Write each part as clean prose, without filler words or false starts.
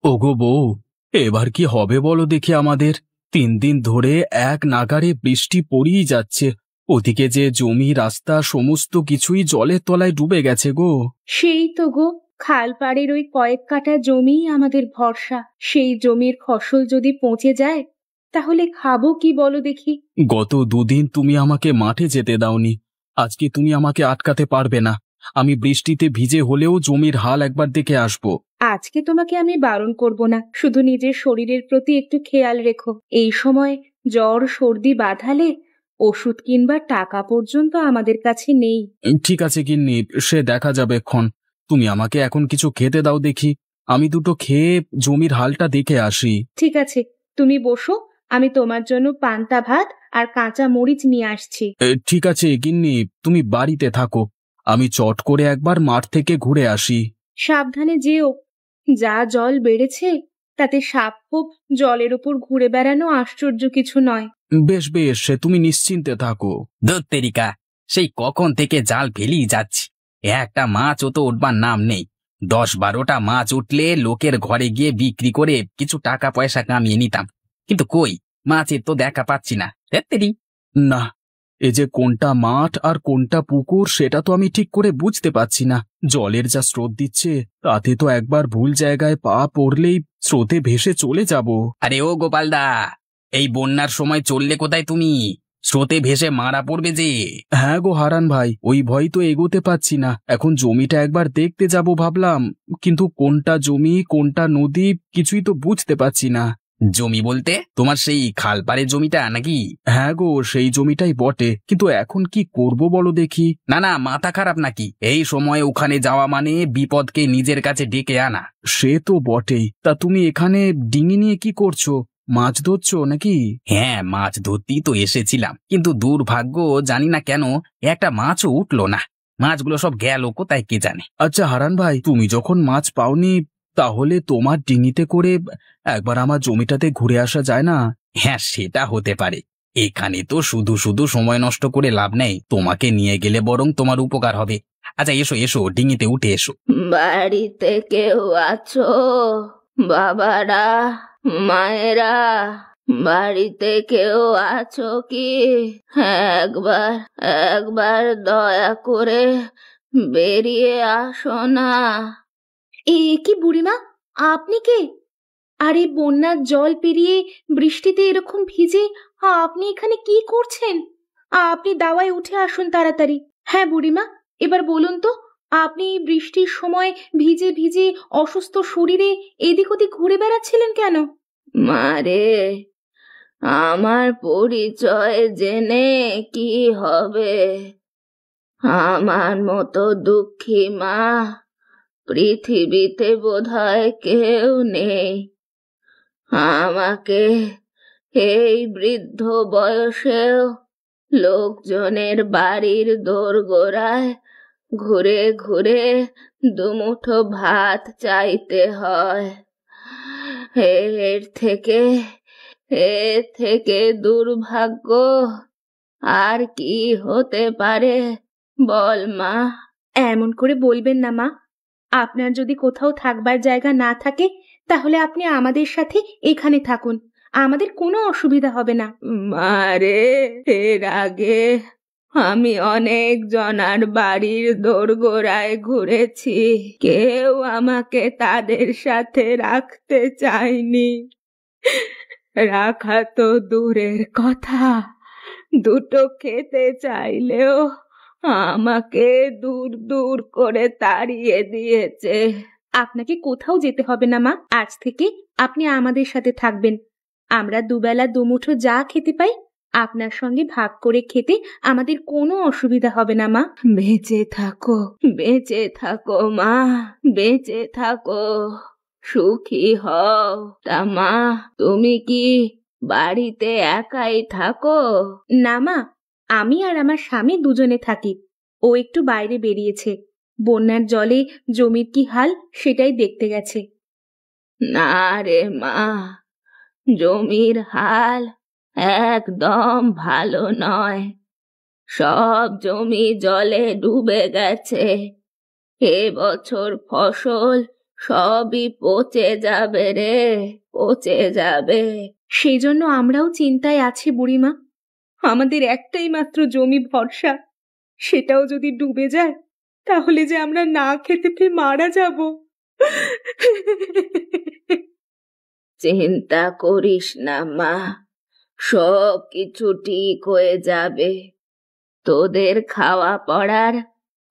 ওগো বউ, এবার কি হবে বলো দেখি আমাদের। 3 দিন ধরে এক নাগাড়ে বৃষ্টি পড়েই যাচ্ছে। ওদিকে যে জমি রাস্তা সমস্ত কিছুই জলের তলায় ডুবে গেছে গো। সেই তো গো, খাল পাড়ের ওই কয়েক কাঠা জমিই আমাদের ভরসা। সেই জমির ফসল যদি পচে যায় তাহলে খাবো কি বলো দেখি। গত 2 দিন তুমি আমাকে মাঠে যেতে দাওনি, আজকে তুমি আমাকে আটকাতে পারবে না। আমি বৃষ্টিতে ভিজে হলেও জমির হাল একবার দেখে আসবো। আজকে তোমাকে আমি বারণ করব না, শুধু নিজের শরীরের প্রতি একটু খেয়াল রেখো। এই সময় জ্বর সর্দি বাঁধালে ওষুধ কিনবার টাকা পর্যন্ত আমাদের কাছে নেই। ঠিক আছে গিন্নি, সে দেখা যাবে ক্ষণ। তুমি আমাকে এখন কিছু খেতে দাও দেখি, আমি দুটো খেয়ে জমির হালটা দেখে আসি। ঠিক আছে, তুমি বসো, আমি তোমার জন্য পান্তা ভাত আর কাঁচা মরিচ নিয়ে আসছি। ঠিক আছে গিন্নি, তুমি বাড়িতে থাকো, আমি চট করে একবার মাঠ থেকে ঘুরে আসি। সাবধানে যেও, যা জল বেড়েছে তাতে সাপ খোপ জলের উপর ঘুরে বেড়ানো আশ্চর্য কিছু নয়। বেশ বেশ, সে তুমি নিশ্চিন্তে থাকো। দত্তেরিকা, সেই কখন থেকে জাল ফেলেই যাচ্ছি, একটা মাছও তো উঠবার নাম নেই। 10-12টা মাছ উঠলে লোকের ঘরে গিয়ে বিক্রি করে কিছু টাকা পয়সা কামিয়ে নিতাম, কিন্তু কই, মাছের তো দেখা পাচ্ছি না। দত্তেরি, না, এ যে কোনটা মাঠ আর কোনটা পুকুর সেটা তো আমি ঠিক করে বুঝতে পারছি না। জলের যা স্রোত দিচ্ছে তাতে তো একবার ভুল জায়গায় পা পড়লেই স্রোতে ভেসে চলে যাব। আরে ও গোপালদা, এই বন্যার সময় চললে কোথায় তুমি? স্রোতে ভেসে মারা পড়বে যে। হ্যাঁ গো হারান ভাই, ওই ভয় তো এগোতে পারছি না। এখন জমিটা একবার দেখতে যাব ভাবলাম, কিন্তু কোনটা জমি কোনটা নদী কিছুই তো বুঝতে পারছি না। জমি বলতে তোমার সেই খালপাড়ের জমিটা নাকি? হ্যাঁ গো, সেই জমিটাই বটে, কিন্তু এখন কি করব বলো দেখি। না না, মাথা খারাপ নাকি? এই সময় ওখানে যাওয়া মানে বিপদকে নিজের কাছে ডেকে আনা। সে তো বটেই, তা তুমি এখানে ডিঙি নিয়ে কি করছো? মাছ ধরছো নাকি? হ্যাঁ, মাছ ধরতেই তো এসেছিলাম, কিন্তু দুর্ভাগ্য, জানি না কেন একটা মাছও উঠলো না। মাছগুলো সব গেল কোথায় কে জানে। আচ্ছা হারান ভাই, তুমি যখন মাছ পাওনি তাহলে তোমার ডিঙিতে করে একবার আমার জমিটাতে ঘুরে আসা যায় না? হ্যাঁ, সেটা হতে পারে। এখানে তো শুধু শুধু সময় নষ্ট করে লাভ নেই, তোমাকে নিয়ে গেলে বরং তোমার উপকার হবে। আচ্ছা এসো এসো, ডিঙিতে উঠে এসো। বাড়িতে কেউ আছো? বাবারা, মায়েরা, বাড়িতে কেউ আছো কি? একবার একবার দয়া করে বেরিয়ে আসো না। এ কি বুড়িমা, আপনি কে? আরে বন্যার জল পেরিয়ে বৃষ্টিতে এরকম ভিজে আপনি এখানে কি করছেন? আপনি দাওয়ায় উঠে আসুন তাড়াতাড়ি। হ্যাঁ বুড়িমা, এবার বলুন তো, আপনি বৃষ্টির সময় ভিজে ভিজে অসুস্থ শরীরে এদিক ওদিক ঘুরে বেড়াচ্ছিলেন কেন? মারে, আমার পরিচয় জেনে কি হবে? আমার মতো দুঃখী মা পৃথিবীতে বোধহয় কেউ নেই। আমাকে এই বৃদ্ধ বয়সেও লোকজনের বাড়ির দোরগোড়ায় ঘুরে ঘুরে দুমুঠো ভাত চাইতে হয়। এর থেকে এর থেকে দুর্ভাগ্য আর কি হতে পারে বল মা? এমন করে বলবেন না মা, আপনার যদি কোথাও থাকবার জায়গা না থাকে তাহলে আপনি আমাদের সাথে এখানে থাকুন, আমাদের কোনো অসুবিধা হবে না। মারে, এর আগে আমি অনেক জনার বাড়ির দোরগোড়ায় ঘুরেছি, কেউ আমাকে তাদের সাথে রাখতে চায়নি। রাখা তো দূরের কথা, দুটো খেতে চাইলেও আমাকে দূর দূর করে তাড়িয়ে দিয়েছে। আপনাকে কোথাও যেতে হবে না মা, আজ থেকে আপনি আমাদের সাথে থাকবেন। আমরা দুবেলা দুমুঠো যা খেতে পাই আপনার সঙ্গে ভাগ করে খেতে আমাদের কোনো অসুবিধা হবে না মা। বেঁচে থাকো, বেঁচে থাকো মা, বেঁচে থাকো, সুখী হও। তা মা, তুমি কি বাড়িতে একাই থাকো? না মা, আমি আর আমার স্বামী দুজনে থাকি। ও একটু বাইরে বেরিয়েছে, বন্যার জলে জমির কি হাল সেটাই দেখতে গেছে। না রে মা, জমির হাল একদম ভালো নয়। সব জমি জলে ডুবে গেছে। এবছর ফসল সবই পচে যাবে রে, পচে যাবে। সেই জন্য আমরাও চিন্তায় আছি বুড়িমা। আমাদের একটাই মাত্র জমি ভরসা, সেটাও যদি ডুবে যায় তাহলে যে আমরা না খেতে পেয়ে মারা যাব। চিন্তা করিস না মা, সব কিছু ঠিক হয়ে যাবে। তোদের খাওয়া পড়ার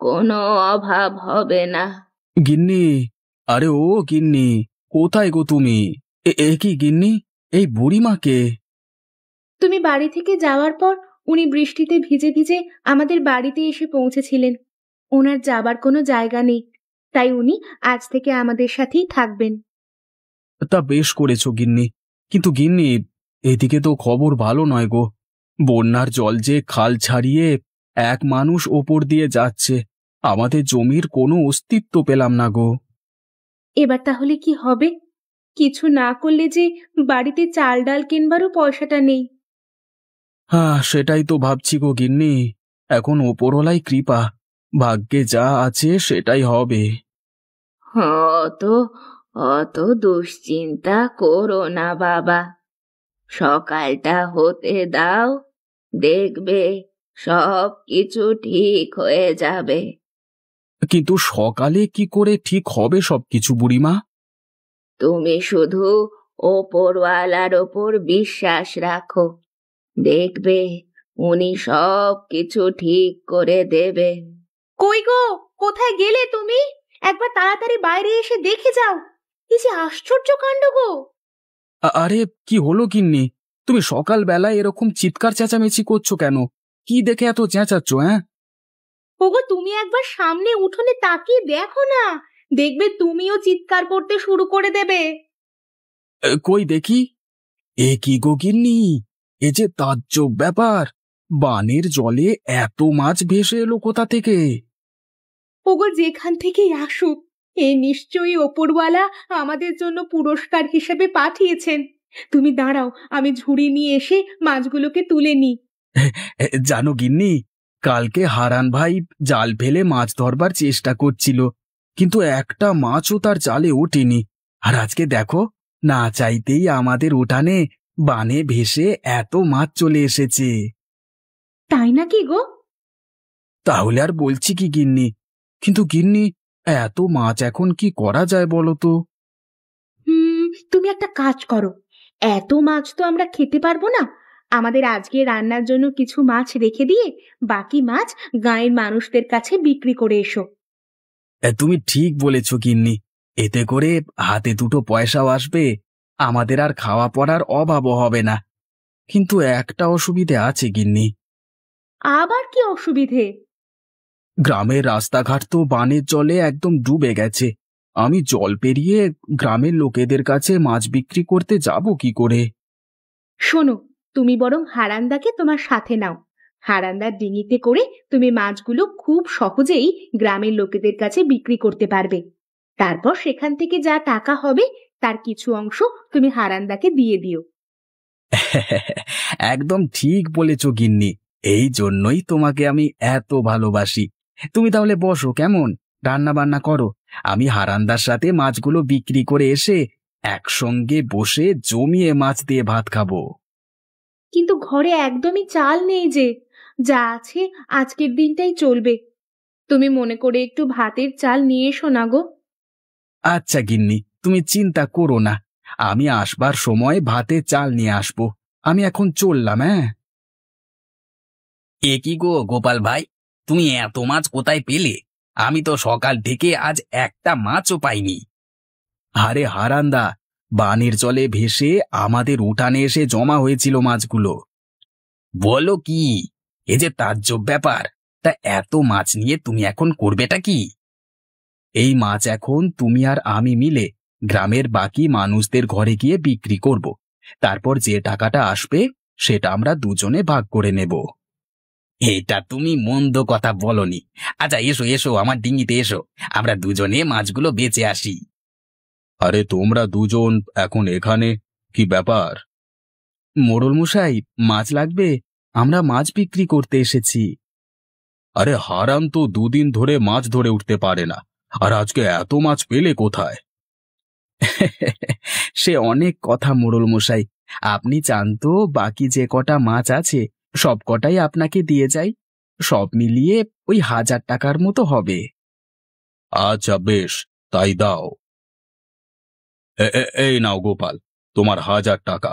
কোনো অভাব হবে না। গিন্নি, আরে ও গিন্নি, কোথায় গো তুমি? এ কি গিন্নি, এই বুড়িমাকে? তুমি বাড়ি থেকে যাওয়ার পর উনি বৃষ্টিতে ভিজে ভিজে আমাদের বাড়িতে এসে পৌঁছেছিলেন। ওনার যাবার কোনো জায়গা নেই, তাই উনি আজ থেকে আমাদের সাথেই থাকবেন। তা বেশ করেছো গিন্নি, কিন্তু গিন্নি, এদিকে তো খবর ভালো নয় গো। বন্যার জল যে খাল ছাড়িয়ে এক মানুষ ওপর দিয়ে যাচ্ছে, আমাদের জমির কোনো অস্তিত্ব পেলাম না গো। এবার তাহলে কি হবে? কিছু না করলে যে বাড়িতে চাল ডাল কিনবারও পয়সাটা নেই। হ্যাঁ, সেটাই তো ভাবছি গো গিন্নি। এখন ওপরওয়ালাই কৃপা, ভাগ্যে যা আছে সেটাই হবে। অত অত দুশ্চিন্তা করো না বাবা, সকালটা হতে দাও, দেখবে সব কিছু ঠিক হয়ে যাবে। কিন্তু সকালে কি করে ঠিক হবে সবকিছু বুড়িমা? তুমি শুধু ওপরওয়ালার ওপর বিশ্বাস রাখো, দেখবে উনি সব কিছু ঠিক করে দেবেন। কই গো, কোথায় গেলে তুমি? একবার তাড়াতাড়ি বাইরে এসে দেখে যাও। কি যে আশ্চর্য কাণ্ড গো! আরে কি হলো গিন্নি, তুমি সকালবেলায় এরকম চিৎকার চেঁচামেচি করছো কেন? কি দেখে এত চেঁচাচ্ছ? হ্যাঁ, ওগো, তুমি একবার সামনে উঠোনে তাকিয়ে দেখো না, দেখবে তুমিও চিৎকার করতে শুরু করে দেবে। কই দেখি। এ কি গো গিন্নি, এ যে তাজ্জব ব্যাপার, বানের জলে এত মাছ ভেসে এলো কোথা থেকে? ওগো, যেখান থেকেই আসুক, এ নিশ্চয়ই ওপরওয়ালা আমাদের জন্য পুরস্কার হিসেবে পাঠিয়েছেন। তুমি দাঁড়াও, আমি ঝুড়ি নিয়ে এসে মাছগুলোকে তুলে নিই। জানো গিন্নি, কালকে হারান ভাই জাল ফেলে মাছ ধরবার চেষ্টা করছিল, কিন্তু একটা মাছও তার জালে ওঠেনি। আর আজকে দেখো, না চাইতেই আমাদের উঠানে বানে ভেসে এত মাছ চলে এসেছে। তাই নাকি গো? তাহলে আর বলছি কি গিন্নি, কিন্তু গিন্নি, এত মাছ এখন কি করা যায় বলো তো? তুমি একটা কাজ করো, এত মাছ তো আমরা খেতে পারবো না। আমাদের আজকে রান্নার জন্য কিছু মাছ রেখে দিয়ে বাকি মাছ গাঁয়ের মানুষদের কাছে বিক্রি করে এসো। তুমি ঠিক বলেছ গিন্নি, এতে করে হাতে দুটো পয়সাও আসবে, আমাদের আর খাওয়া পড়ার অভাবও হবে না। কিন্তু একটা অসুবিধে আছে গিন্নি। আবার কি অসুবিধে? গ্রামের রাস্তাঘাট তো বানের জলে একদম ডুবে গেছে। আমি জল পেরিয়ে গ্রামের লোকেদের কাছে মাছ বিক্রি করতে যাব কি করে? শোনো, তুমি বরং হারান্দাকে তোমার সাথে নাও। হারান্দার ডিঙিতে করে তুমি মাছগুলো খুব সহজেই গ্রামের লোকেদের কাছে বিক্রি করতে পারবে। তারপর সেখান থেকে যা টাকা হবে তার কিছু অংশ তুমি হারান্দাকে দিয়ে দিও। একদম ঠিক বলেছ গিন্নি, এই জন্যই তোমাকে আমি এত ভালোবাসি। তুমি তাহলে বসো, কেমন, রান্না বান্না করো, আমি হারান্দার সাথে মাছগুলো বিক্রি করে এসে একসঙ্গে বসে জমিয়ে মাছ দিয়ে ভাত খাবো। কিন্তু ঘরে একদমই চাল নেই যে, যা আছে আজকের দিনটাই চলবে। তুমি মনে করে একটু ভাতের চাল নিয়ে এসো না গো। আচ্ছা গিন্নি, তুমি চিন্তা করো না, আমি আসবার সময় ভাতে চাল নিয়ে আসবো। আমি এখন চললাম। হ্যাঁ। এ কি গো গোপাল ভাই, তুমি এত মাছ কোথায় পেলে? আমি তো সকাল থেকে আজ একটা মাছও পাইনি। আরে হারান্দা, বানের জলে ভেসে আমাদের উঠানে এসে জমা হয়েছিল মাছগুলো। বলো কি, এ যে তাজ্জব ব্যাপার। তা এত মাছ নিয়ে তুমি এখন করবেটা কি? এই মাছ এখন তুমি আর আমি মিলে গ্রামের বাকি মানুষদের ঘরে গিয়ে বিক্রি করব। তারপর যে টাকাটা আসবে সেটা আমরা দুজনে ভাগ করে নেব। এটা তুমি মন্দ কথা বলনি। আচ্ছা এসো এসো, আমার ডিঙিতে এসো, আমরা দুজনে মাছগুলো বেচে আসি। আরে তোমরা দুজন এখন এখানে, কি ব্যাপার? মোড়ল মশাই, মাছ লাগবে, আমরা মাছ বিক্রি করতে এসেছি। আরে হারাম তো দুদিন ধরে মাছ ধরে উঠতে পারে না, আর আজকে এত মাছ পেলে কোথায়? সে অনেক কথা মোড়ল মশাই, আপনি চান তো বাকি যে কটা মাছ আছে সব কটাই আপনাকে দিয়ে যাই, সব মিলিয়ে ওই 1000 টাকার মতো হবে। আচ্ছা বেশ, তাই দাও। এই নাও গোপাল, তোমার 1000 টাকা।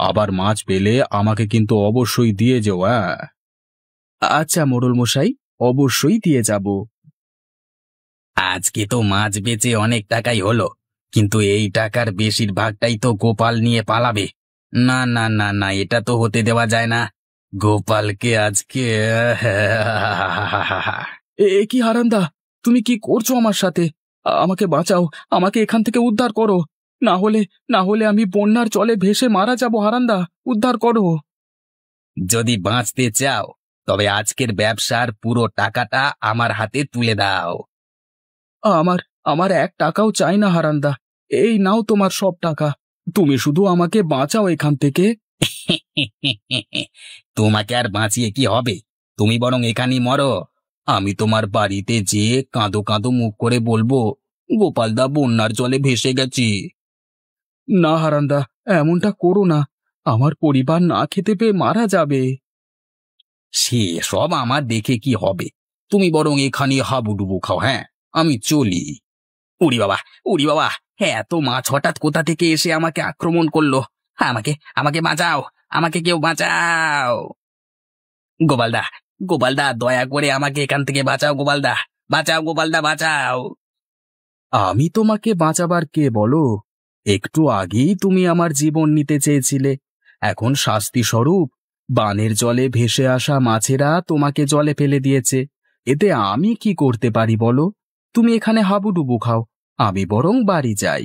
আবার মাছ পেলে আমাকে কিন্তু অবশ্যই দিয়ে যেও। হ্যাঁ, আচ্ছা মোড়ল মশাই, অবশ্যই দিয়ে যাব। আজকে তো মাছ বেচে অনেক টাকাই হলো, কিন্তু এই টাকার বেশিরভাগটাই তো গোপাল নিয়ে পালাবে। না না না না, এটা তো হতে দেওয়া যায় না। গোপালকে আজকে এ কি হারান্দা, তুমি কি করছো আমার সাথে? আমাকে বাঁচাও, আমাকে এখান থেকে উদ্ধার করো। না হলে আমি বন্যার জলে ভেসে মারা যাব। হারান্দা, উদ্ধার করো। যদি বাঁচতে চাও তবে আজকের ব্যবসার পুরো টাকাটা আমার হাতে তুলে দাও। আমার আমার 1 টাকাও চাই না হারান্দা, এই নাও তোমার সব টাকা। তুমি শুধু আমাকে বাঁচাও এখান থেকে। তোমাকে আর বাঁচিয়ে কি হবে? তুমি বরং এখানেই মরো। আমি তোমার বাড়িতে যেয়ে কাঁদো কাঁদো মুখ করে বলবো, গোপালদা বন্যার জলে ভেসে গেছি। না হারান্দা, এমনটা করো না, আমার পরিবার না খেতে পেয়ে মারা যাবে। সে সব আমার দেখে কি হবে? তুমি বরং এখানে হাবুডুবু খাও। হ্যাঁ, আমি চলি। উড়ি বাবা, উড়ি বাবা, হ্যাঁ, এত মাছ হঠাৎ কোথা থেকে এসে আমাকে আক্রমণ করলো। আমাকে আমাকে বাঁচাও, আমাকে কেউ বাঁচাও। গোপালদা, গোপালদা, দয়া করে আমাকে এখান থেকে বাঁচাও। গোপালদা, বাঁচাও। গোপালদা, বাঁচাও। আমি তোমাকে বাঁচাবার কে বলো? একটু আগেই তুমি আমার জীবন নিতে চেয়েছিলে, এখন শাস্তি স্বরূপ বানের জলে ভেসে আসা মাছেরা তোমাকে জলে ফেলে দিয়েছে। এতে আমি কি করতে পারি বলো? তুমি এখানে হাবুডুবু খাও, আমি বরং বাড়ি যাই।